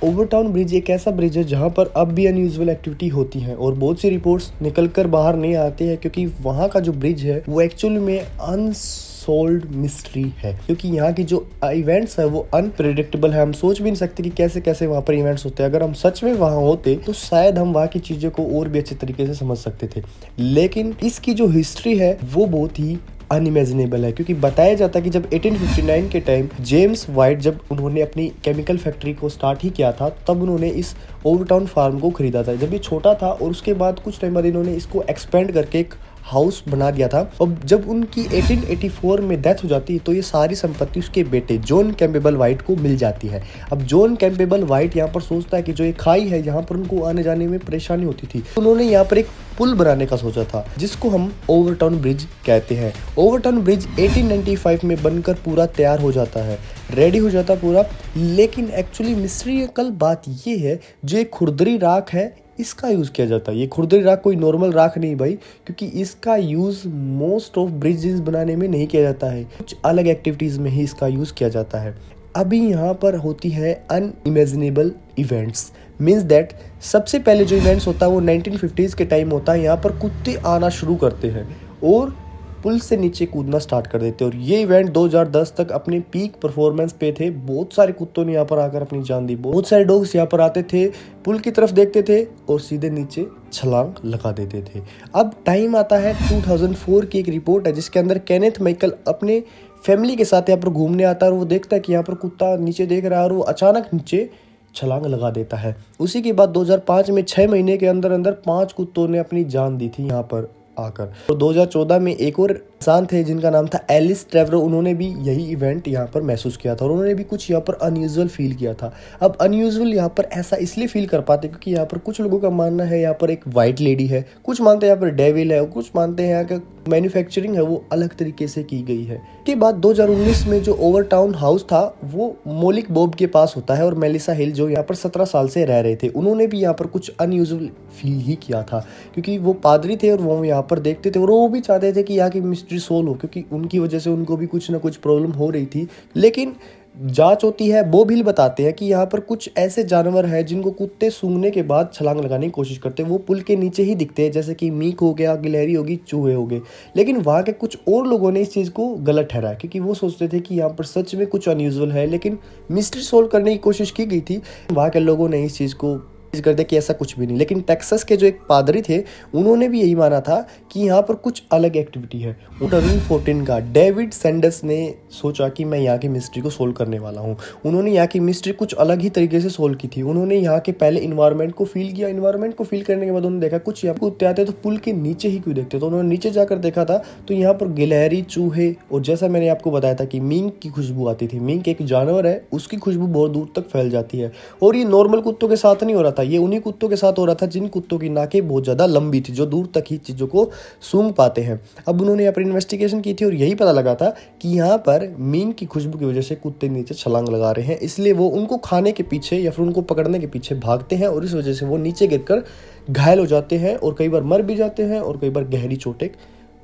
ओवरटाउन bridge एक ऐसा bridge है जहाँ पर अब भी अनयूजुअल एक्टिविटी होती है और बहुत सी रिपोर्ट्स निकल कर बाहर नहीं आती है, क्योंकि वहाँ का जो ब्रिज है वो एक्चुअली में अनसोल्ड मिस्ट्री है। क्योंकि यहाँ की जो इवेंट्स है वो अनप्रिडिक्टेबल है। हम सोच भी नहीं सकते कि कैसे कैसे वहाँ पर इवेंट्स होते हैं। अगर हम सच में वहाँ होते तो शायद हम वहाँ की चीज़ों को और भी अच्छे तरीके से समझ सकते थे। लेकिन इसकी जो हिस्ट्री है वो बहुत ही अनइमेजिनेबल है, क्योंकि बताया जाता है कि जब 1859 के टाइम जेम्स वाइट जब उन्होंने अपनी केमिकल फैक्ट्री को स्टार्ट ही किया था, तब उन्होंने इस ओवरटाउन फार्म को खरीदा था जब ये छोटा था, और उसके बाद कुछ टाइम बाद इन्होंने इसको एक्सपेंड करके एक हाउस बना दिया था। और जब उनकी 1884 में डेथ हो जाती है तो ये सारी संपत्ति उसके बेटे जॉन कैम्पबेल वाइट को मिल जाती है। अब जॉन कैम्पबेल वाइट यहाँ पर सोचता है कि जो ये खाई है यहाँ पर उनको आने जाने में परेशानी होती थी, उन्होंने यहाँ पर एक पुल बनाने का सोचा था जिसको हम ओवरटाउन ब्रिज कहते हैं। ओवरटाउन ब्रिज 1895 में बनकर पूरा तैयार हो जाता है, रेडी हो जाता पूरा। लेकिन एक्चुअली मिस्ट्रिकल बात ये है, जो एक खुरदरी राख है इसका यूज़ किया जाता है। ये खुरदरी राख कोई नॉर्मल राख नहीं भाई, क्योंकि इसका यूज़ मोस्ट ऑफ ब्रिजेस बनाने में नहीं किया जाता है, कुछ अलग एक्टिविटीज़ में ही इसका यूज़ किया जाता है। अभी यहाँ पर होती है अनइमेजिनेबल इवेंट्स, मीन्स दैट सबसे पहले जो इवेंट्स होता है वो 1950s के टाइम होता है। यहाँ पर कुत्ते आना शुरू करते हैं और पुल से नीचे कूदना स्टार्ट कर देते हैं, और ये इवेंट 2010 तक अपने पीक परफॉर्मेंस पे थे। बहुत सारे कुत्तों ने यहाँ पर आकर अपनी जान दी। बहुत सारे डॉग्स यहाँ पर आते थे, पुल की तरफ देखते थे और सीधे नीचे छलांग लगा देते थे। अब टाइम आता है 2004 की एक रिपोर्ट है जिसके अंदर केनेथ माइकल अपने फैमिली के साथ यहाँ पर घूमने आता है और वो देखता है कि यहाँ पर कुत्ता नीचे देख रहा है और वो अचानक नीचे छलांग लगा देता है। उसी के बाद 2005 में 6 महीने के अंदर अंदर 5 कुत्तों ने अपनी जान दी थी यहाँ पर आकर। और 2014 में एक और इंसान थे जिनका नाम था एलिस ट्रेवरो, उन्होंने भी यही इवेंट यहाँ पर महसूस किया था और उन्होंने भी कुछ यहाँ पर अनयूजुअल फील किया था। अब अनयूजुअल यहाँ पर ऐसा इसलिए फील कर पाते क्योंकि यहाँ पर कुछ लोगों का मानना है यहाँ पर एक वाइट लेडी है, कुछ मानते हैं यहाँ पर डेविल है, कुछ मानते हैं यहाँ का मैन्युफैक्चरिंग है वो अलग तरीके से की गई है। के बाद 2019 में जो ओवरटाउन हाउस था वो मोलिक बॉब के पास होता है और मेलिसा हिल जो यहाँ पर 17 साल से रह रहे थे, उन्होंने भी यहाँ पर कुछ अनयूजुअल फील ही किया था, क्योंकि वो पादरी थे और वो यहाँ पर देखते थे और वो भी चाहते थे कि यहाँ की मिस्ट्री सोल्व हो, क्योंकि उनकी वजह से उनको भी कुछ ना कुछ प्रॉब्लम हो रही थी। लेकिन जांच होती है, बोब हिल बताते हैं कि यहाँ पर कुछ ऐसे जानवर हैं जिनको कुत्ते सूंघने के बाद छलांग लगाने की कोशिश करते हैं, वो पुल के नीचे ही दिखते हैं, जैसे कि मीक हो गया, गिलहरी होगी, चूहे हो गए। लेकिन वहाँ के कुछ और लोगों ने इस चीज़ को गलत ठहराया क्योंकि वो सोचते थे कि यहाँ पर सच में कुछ अनयूजुअल है, लेकिन मिस्ट्री सोल्व करने की कोशिश की गई थी। वहाँ के लोगों ने इस चीज़ को करते कि ऐसा कुछ भी नहीं। लेकिन टेक्सास के जो एक पादरी थे उन्होंने भी यही माना था कि यहाँ पर कुछ अलग एक्टिविटी है। 2014 का डेविड सैंडर्स ने सोचा कि मैं यहाँ की मिस्ट्री को सोल्व करने वाला हूँ। उन्होंने यहाँ की मिस्ट्री कुछ अलग ही तरीके से सोल्व की थी। उन्होंने यहाँ के पहले इन्वायरमेंट को फील किया, इन्वायरमेंट को फील करने के बाद उन्होंने देखा कुछ यहाँ कुत्ते आते तो पुल के नीचे ही क्यों देखते, तो उन्होंने नीचे जाकर देखा था तो यहाँ पर गिलहरी, चूहे और जैसा मैंने आपको बताया था कि मींक की खुशबू आती थी। मींक एक जानवर है, उसकी खुशबू बहुत दूर तक फैल जाती है और ये नॉर्मल कुत्तों के साथ नहीं हो रहा था, ये उन्हीं कुत्तों के साथ हो रहा था जिन कुत्तों की नाकें बहुत ज़्यादा लंबी थी, जो दूर तक ही चीज़ों को सूंघ पाते हैं। अब उन्होंने यहाँ पर इन्वेस्टिगेशन की थी और यही पता लगा था कि यहाँ पर मींक की खुशबू की वजह से कुत्ते नीचे छलांग लगा रहे हैं, इसलिए वो उनको खाने के पीछे या फिर उनको पकड़ने के पीछे भागते हैं और इस वजह से वो नीचे गिरकर घायल हो जाते हैं और कई बार मर भी जाते हैं और कई बार गहरी चोटें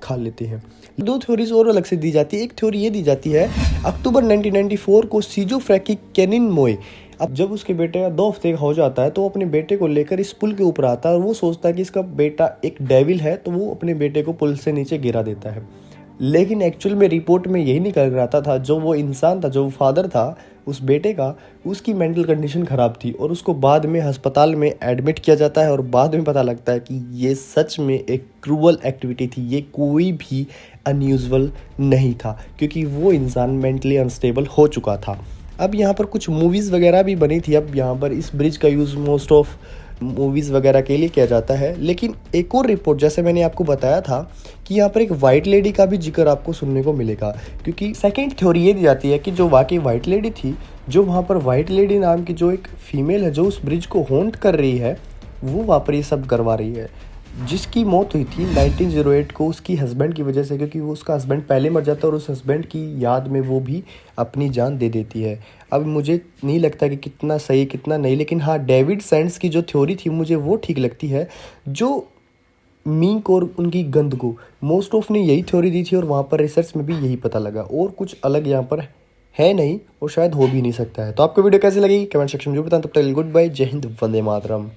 खा लेते हैं। 2 थ्योरीज और अलग से दी जाती है। एक थ्योरी ये दी जाती है, अक्टूबर 1994 को सीजोफ्रेकी केनिन मोए, अब जब उसके बेटे का 2 हफ्ते का हो जाता है तो वो अपने बेटे को लेकर इस पुल के ऊपर आता है और वो सोचता है कि इसका बेटा एक डेविल है, तो वो अपने बेटे को पुल से नीचे गिरा देता है। लेकिन एक्चुअल में रिपोर्ट में यही निकल रहा था, जो वो इंसान था, जो फादर था उस बेटे का, उसकी मेंटल कंडीशन ख़राब थी और उसको बाद में अस्पताल में एडमिट किया जाता है और बाद में पता लगता है कि ये सच में एक क्रूअल एक्टिविटी थी, ये कोई भी अनयूजुअल नहीं था, क्योंकि वो इंसान मेंटली अनस्टेबल हो चुका था। अब यहाँ पर कुछ मूवीज़ वगैरह भी बनी थी। अब यहाँ पर इस ब्रिज का यूज़ मोस्ट ऑफ मूवीज़ वगैरह के लिए किया जाता है। लेकिन एक और रिपोर्ट, जैसे मैंने आपको बताया था कि यहाँ पर एक वाइट लेडी का भी जिक्र आपको सुनने को मिलेगा, क्योंकि सेकंड थ्योरी ये दी जाती है कि जो वाकई वाइट लेडी थी, जो वहाँ पर वाइट लेडी नाम की जो एक फीमेल है जो उस ब्रिज को हॉन्ट कर रही है, वो वहाँ पर ये सब करवा रही है, जिसकी मौत हुई थी 1908 को उसकी हस्बैंड की वजह से, क्योंकि वो उसका हस्बैंड पहले मर जाता है और उस हस्बैंड की याद में वो भी अपनी जान दे देती है। अब मुझे नहीं लगता कि कितना सही कितना नहीं, लेकिन हाँ, डेविड सैंड्स की जो थ्योरी थी मुझे वो ठीक लगती है, जो मींक और उनकी गंध को मोस्ट ऑफ ने यही थ्योरी दी थी और वहाँ पर रिसर्च में भी यही पता लगा। और कुछ अलग यहाँ पर है नहीं और शायद हो भी नहीं सकता है। तो आपको वीडियो कैसी लगी कमेंट सेक्शन में जरूर बताएं। तब तक गुड बाय, जय हिंद, वंदे मातरम।